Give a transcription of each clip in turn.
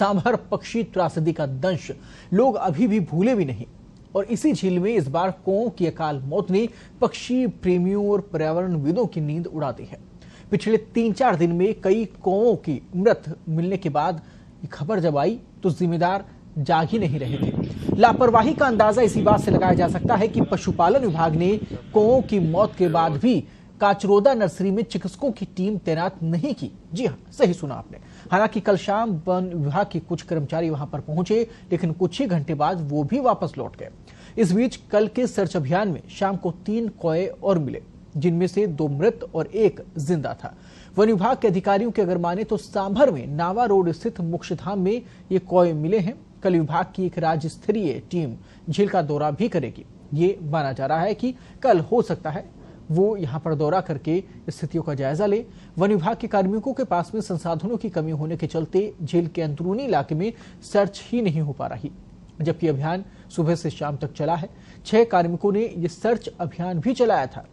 सांभर पक्षी त्रासदी का दंश लोग अभी भी भूले भी नहीं और इसी झील में इस बार कौओं की अकाल मौत ने पक्षी प्रेमियों और पर्यावरणविदों की नींद उड़ा दी है। पिछले 3-4 दिन में कई कौओं की मृत मिलने के बाद खबर जब आई तो जिम्मेदार जाग ही नहीं रहे थे। लापरवाही का अंदाजा इसी बात से लगाया जा सकता है कि पशुपालन विभाग ने कौओं की मौत के बाद भी काचरोदा नर्सरी में चिकित्सकों की टीम तैनात नहीं की। जी हाँ, सही सुना आपने। हालांकि कल शाम वन विभाग के कुछ कर्मचारी वहां पर पहुंचे, लेकिन कुछ ही घंटे बाद वो भी वापस लौट गए। इस बीच कल के सर्च अभियान में शाम को 3 कौए और मिले, जिनमें से 2 मृत और 1 जिंदा था। वन विभाग के अधिकारियों के अगर माने तो सांभर में नावा रोड स्थित मोक्षधाम में ये कौए मिले हैं। कल विभाग की एक राज्य स्तरीय टीम झील का दौरा भी करेगी। ये माना जा रहा है कि कल हो सकता है वो यहां पर दौरा करके स्थितियों का जायजा ले। वन विभाग के कार्मिकों के पास में संसाधनों की कमी होने के चलते झील के अंदरूनी इलाके में सर्च ही नहीं हो पा रही, जबकि अभियान सुबह से शाम तक चला है। 6 कार्मिकों ने यह सर्च अभियान भी चलाया था।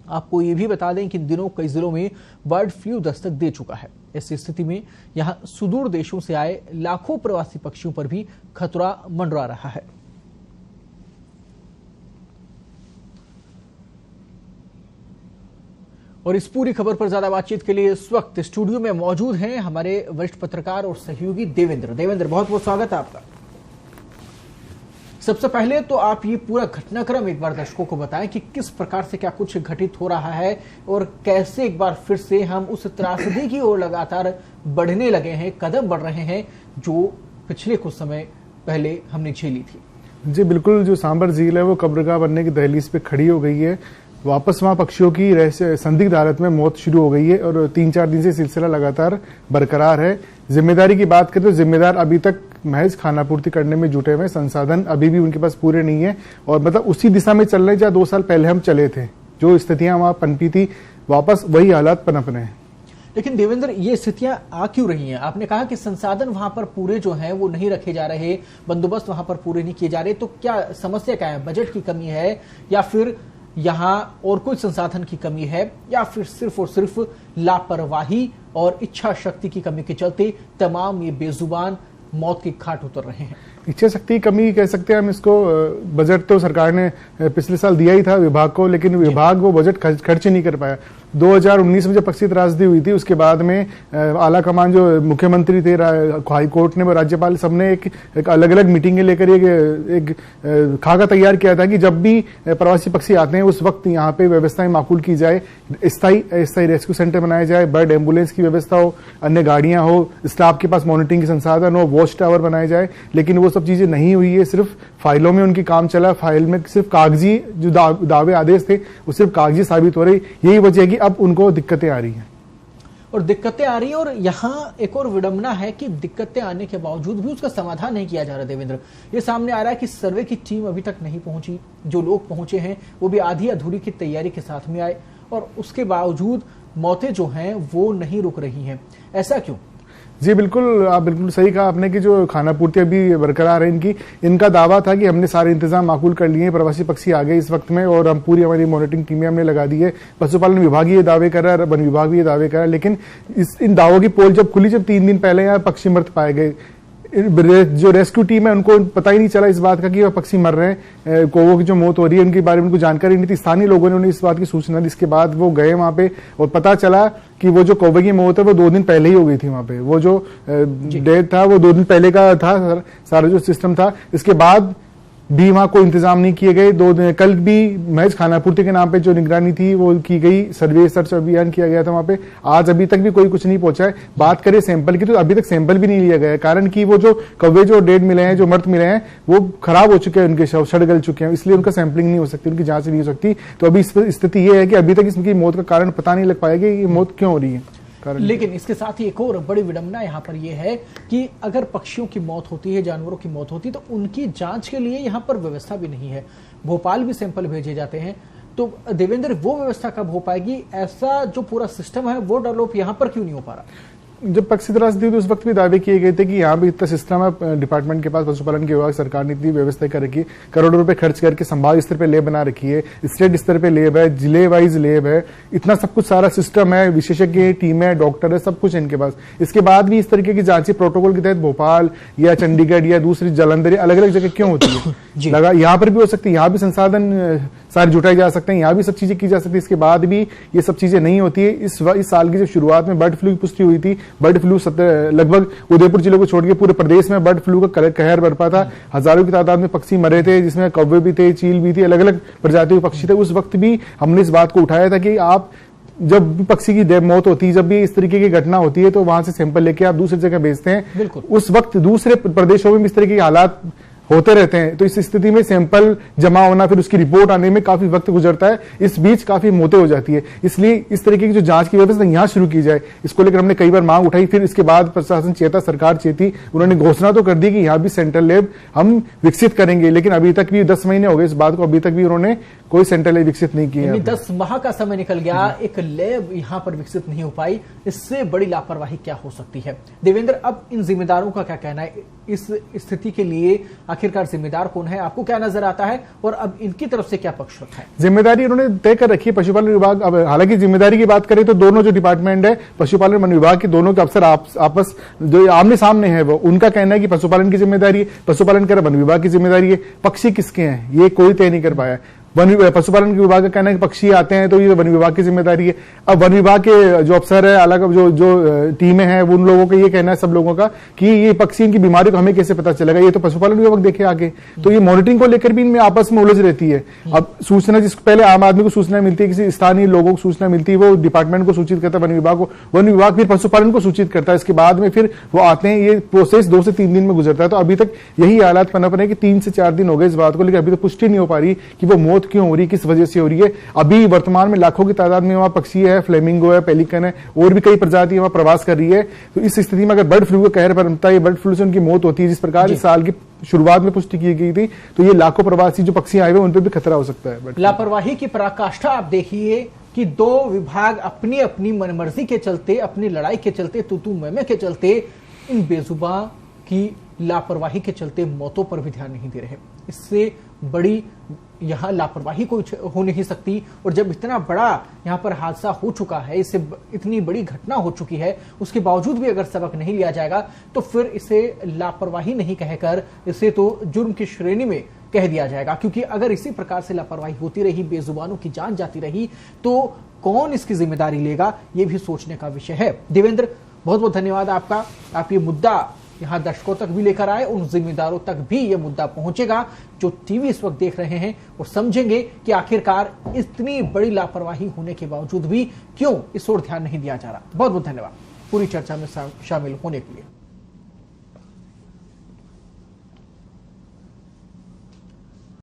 आपको ये भी बता दें कि इन दिनों कई जिलों में बर्ड फ्लू दस्तक दे चुका है। ऐसी स्थिति में यहां सुदूर देशों से आए लाखों प्रवासी पक्षियों पर भी खतरा मंडरा रहा है। और इस पूरी खबर पर ज्यादा बातचीत के लिए इस वक्त स्टूडियो में मौजूद हैं हमारे वरिष्ठ पत्रकार और सहयोगी देवेंद्र। बहुत बहुत स्वागत है आपका। सबसे पहले तो आप ये पूरा घटनाक्रम एक बार दर्शकों को बताएं कि किस प्रकार से क्या कुछ घटित हो रहा है और कैसे एक बार फिर से हम उस त्रासदी की ओर लगातार बढ़ने लगे हैं, कदम बढ़ रहे हैं जो पिछले कुछ समय पहले हमने झेली थी। जी बिल्कुल, जो सांभर झील है वो कब्रगाह बनने की दहलीज पे खड़ी हो गई है। वापस वहां पक्षियों की संदिग्ध हालत में मौत शुरू हो गई है और 3-4 दिन से सिलसिला लगातार बरकरार है। जिम्मेदारी की बात करें तो जिम्मेदार अभी तक महज खानापूर्ति करने में जुटे हुए, संसाधन अभी भी उनके पास पूरे नहीं है और मतलब उसी दिशा में चल रहे जहां 2 साल पहले हम चले थे। जो स्थितियां वहां पनपी थी, वापस वही हालात पनप रहे हैं। लेकिन देवेंद्र, ये स्थितियां आ क्यों रही हैं? आपने कहा कि संसाधन वहां पर पूरे जो हैं वो नहीं रखे जा रहे, बंदोबस्त वहां पर पूरे नहीं किए जा रहे, तो क्या समस्या क्या है? बजट की कमी है या फिर यहां और कोई संसाधन की कमी है या फिर सिर्फ और सिर्फ लापरवाही और इच्छा शक्ति की कमी के चलते तमाम ये बेजुबान मौत के घाट उतर रहे हैं? इच्छा शक्ति की कमी कह सकते हैं हम इसको। बजट तो सरकार ने पिछले साल दिया ही था विभाग को, लेकिन विभाग वो बजट खर्च नहीं कर पाया। 2019 में जब पक्षी त्रासदी हुई थी उसके बाद में आला कमान जो मुख्यमंत्री थे, हाई कोर्ट ने, राज्यपाल, सबने एक अलग अलग मीटिंगें लेकर एक खाका तैयार किया था कि जब भी प्रवासी पक्षी आते हैं उस वक्त यहाँ पे व्यवस्थाएं माकूल की जाए, स्थायी रेस्क्यू सेंटर बनाया जाए, बर्ड एम्बुलेंस की व्यवस्था हो, अन्य गाड़ियां हो, स्टाफ के पास मॉनिटरिंग के संसाधन हो, वॉच टावर बनाए जाए। लेकिन वो सब चीजें नहीं हुई है। सिर्फ फाइलों में उनकी काम चला, फाइल में सिर्फ कागजी जो दावे आदेश थे वो सिर्फ कागजी साबित हो रही। यही वजह है कि अब उनको दिक्कतें आ रही हैं और दिक्कतें आ रही है। और यहाँ एक और विडंबना है कि दिक्कतें आने के बावजूद भी उसका समाधान नहीं किया जा रहा। देवेंद्र, ये सामने आ रहा है कि सर्वे की टीम अभी तक नहीं पहुंची, जो लोग पहुंचे हैं वो भी आधी अधूरी की तैयारी के साथ में आए और उसके बावजूद मौतें जो हैं वो नहीं रुक रही हैं। ऐसा क्यों? जी बिल्कुल, आप बिल्कुल सही कहा आपने कि जो खानापूर्ति अभी बरकरार है इनका दावा था कि हमने सारे इंतजाम माकूल कर लिए हैं, प्रवासी पक्षी आ गए इस वक्त में और हम पूरी हमारी मॉनिटरिंग टीमें हमने लगा दी है। पशुपालन विभाग ये दावे कर रहा है, वन विभाग भी ये दावे कर रहा है, लेकिन इन दावों की पोल जब खुली, जब 3 दिन पहले यहाँ पक्षी मृत पाए गए, जो रेस्क्यू टीम है उनको पता ही नहीं चला इस बात का कि वह पक्षी मर रहे हैं, कौवों की जो मौत हो रही है उनके बारे में उनको जानकारी नहीं थी। स्थानीय लोगों ने उन्हें इस बात की सूचना दी, इसके बाद वो गए वहां पे और पता चला कि वो जो कौवे की मौत है वो 2 दिन पहले ही हो गई थी। वहां पे वो जो डेथ था वो 2 दिन पहले का था, सारा जो सिस्टम था। इसके बाद भी वहां कोई इंतजाम नहीं किए गए। 2 दिन कल भी महज खानापूर्ति के नाम पे जो निगरानी थी वो की गई, सर्वे सर्च अभियान किया गया था वहां पे। आज अभी तक भी कोई कुछ नहीं पहुंचा है। बात करें सैंपल की तो अभी तक सैंपल भी नहीं लिया गया है, कारण कि वो जो कौवे जो डेड मिले हैं, जो मृत मिले हैं, वो खराब हो चुके हैं, उनके शव सड़ गल चुके हैं, इसलिए उनका सैंपलिंग नहीं हो सकती, उनकी जांच नहीं हो सकती। तो अभी स्थिति ये है कि अभी तक इसकी मौत का कारण पता नहीं लग पाएगा कि मौत क्यों हो रही है। लेकिन इसके साथ ही एक और बड़ी विडंबना यहाँ पर यह है कि अगर पक्षियों की मौत होती है, जानवरों की मौत होती है, तो उनकी जांच के लिए यहाँ पर व्यवस्था भी नहीं है। भोपाल भी सैंपल भेजे जाते हैं, तो देवेंद्र वो व्यवस्था कब हो पाएगी? ऐसा जो पूरा सिस्टम है वो डेवलप यहाँ पर क्यों नहीं हो पा रहा? जब पक्षी त्रासदी थी तो उस वक्त भी दावे किए गए थे कि यहाँ भी इतना सिस्टम है डिपार्टमेंट के पास, पशुपालन के विभाग सरकार ने इतनी व्यवस्था कर रखी है, करोड़ों रुपए खर्च करके संभाग स्तर पे लैब बना रखी है, स्टेट स्तर पे लैब है, जिले वाइज लैब है, इतना सब कुछ सारा सिस्टम है, विशेषज्ञ टीम है, डॉक्टर है, सब कुछ है इनके पास। इसके बाद भी इस तरीके की जांची प्रोटोकॉल के तहत भोपाल या चंडीगढ़ या दूसरी जालंधर अलग अलग जगह क्यों होती है? लगा यहाँ पर भी हो सकती है, यहाँ भी संसाधन सारे जुटाए जा सकते हैं, यहाँ भी सब चीजें की जा सकती है, इसके बाद भी ये सब चीजें नहीं होती है। इस साल की जब शुरुआत में बर्ड फ्लू की पुष्टि हुई थी, बर्ड फ्लू लगभग उदयपुर जिले को छोड़ के पूरे प्रदेश में बर्ड फ्लू का कहर बरपा था, हजारों की तादाद में पक्षी मरे थे, जिसमें कौवे भी थे, चील भी थी, अलग अलग प्रजातियों के पक्षी थे। उस वक्त भी हमने इस बात को उठाया था कि आप जब भी पक्षी की मौत होती है, जब भी इस तरीके की घटना होती है, तो वहां से सैंपल लेके आप दूसरी जगह भेजते हैं। उस वक्त दूसरे प्रदेशों में भी इस तरीके के हालात होते रहते हैं, तो इस स्थिति में सैंपल जमा होना, फिर उसकी रिपोर्ट आने में काफी वक्त गुजरता है, इस बीच काफी मौतें हो जाती है। इसलिए इस तरीके की जो जांच की व्यवस्था यहां शुरू की जाए, इसको लेकर हमने कई बार मांग उठाई। फिर इसके बाद प्रशासन चेता, सरकार चेती, उन्होंने घोषणा तो कर दी कि यहां भी सेंट्रल लैब हम विकसित करेंगे, लेकिन अभी तक भी 10 महीने हो गए इस बात को, अभी तक भी उन्होंने कोई सेंट्रल लैब विकसित नहीं किया। 10 माह का समय निकल गया, एक लैब यहां पर विकसित नहीं हो पाई। इससे बड़ी लापरवाही क्या हो सकती है? देवेंद्र, अब इन जिम्मेदारों का क्या कहना है? इस स्थिति के लिए आखिरकार जिम्मेदार कौन है? आपको क्या नजर आता है और अब इनकी तरफ से क्या पक्ष रखा है? जिम्मेदारी उन्होंने तय कर रखी है पशुपालन विभाग। अब हालांकि जिम्मेदारी की बात करें तो दोनों जो डिपार्टमेंट है, पशुपालन वन विभाग के दोनों के अफसर आपस जो आमने सामने है, वो उनका कहना है कि पशुपालन की जिम्मेदारी है, पशुपालन कर वन विभाग की जिम्मेदारी है। पक्षी किसके हैं ये कोई तय नहीं कर पाया। पशुपालन विभाग का कहना है कि पक्षी आते हैं तो ये वन विभाग की जिम्मेदारी है। अब वन विभाग के जो अफसर है, अलग जो टीमें हैं, उन लोगों का ये कहना है, सब लोगों का, कि ये पक्षी इनकी बीमारी को हमें कैसे पता चलेगा, ये तो पशुपालन विभाग देखे आगे। तो ये मॉनिटरिंग को लेकर भी इनमें आपस में उलझ रहती है। अब सूचना जिस पहले आम आदमी को सूचना मिलती है, किसी स्थानीय लोगों को सूचना मिलती है, वो डिपार्टमेंट को सूचित करता है, वन विभाग को, वन विभाग फिर पशुपालन को सूचित करता है, इसके बाद में फिर वो आते हैं। ये प्रोसेस 2 से 3 दिन में गुजरता है। तो अभी तक यही हालात पनप रहे कि 3 से 4 दिन हो गए इस बात को, लेकिन अभी तक पुष्टि नहीं हो पा रही कि वो मौत क्यों हो रही, किस वजह से हो रही है। अभी वर्तमान में लाखों की तादाद में वहां पक्षी है, फ्लेमिंगो है, पेलिकन है, और भी कई प्रजाति वहां प्रवास कर रही है। तो इस स्थिति में अगर बर्ड फ्लू का कहर बनता है, बर्ड फ्लू से उनकी मौत होती है, जिस प्रकार इस साल की शुरुआत में पुष्टि की गई थी, तो ये लाखों प्रवासी जो पक्षी आए हुए उन पर भी खतरा हो सकता है। लापरवाही की पराकाष्ठा आप देखिए कि 2 विभाग अपनी अपनी मनमर्जी के चलते, अपनी लड़ाई के चलते, तू मैं के चलते, इन बेजुबां की लापरवाही के चलते मौतों पर भी ध्यान नहीं दे रहे। इससे बड़ी यहां लापरवाही कोई हो नहीं सकती। और जब इतना बड़ा यहां पर हादसा हो चुका है, इससे इतनी बड़ी घटना हो चुकी है, उसके बावजूद भी अगर सबक नहीं लिया जाएगा तो फिर इसे लापरवाही नहीं कहकर इसे तो जुर्म की श्रेणी में कह दिया जाएगा। क्योंकि अगर इसी प्रकार से लापरवाही होती रही, बेजुबानों की जान जाती रही, तो कौन इसकी जिम्मेदारी लेगा, यह भी सोचने का विषय है। देवेंद्र, बहुत बहुत धन्यवाद आपका। आप ये मुद्दा यहां दर्शकों तक भी लेकर आए, उन जिम्मेदारों तक भी यह मुद्दा पहुंचेगा जो टीवी इस वक्त देख रहे हैं और समझेंगे कि आखिरकार इतनी बड़ी लापरवाही होने के बावजूद भी क्यों इस ओर ध्यान नहीं दिया जा रहा। बहुत बहुत धन्यवाद पूरी चर्चा में शामिल होने के लिए।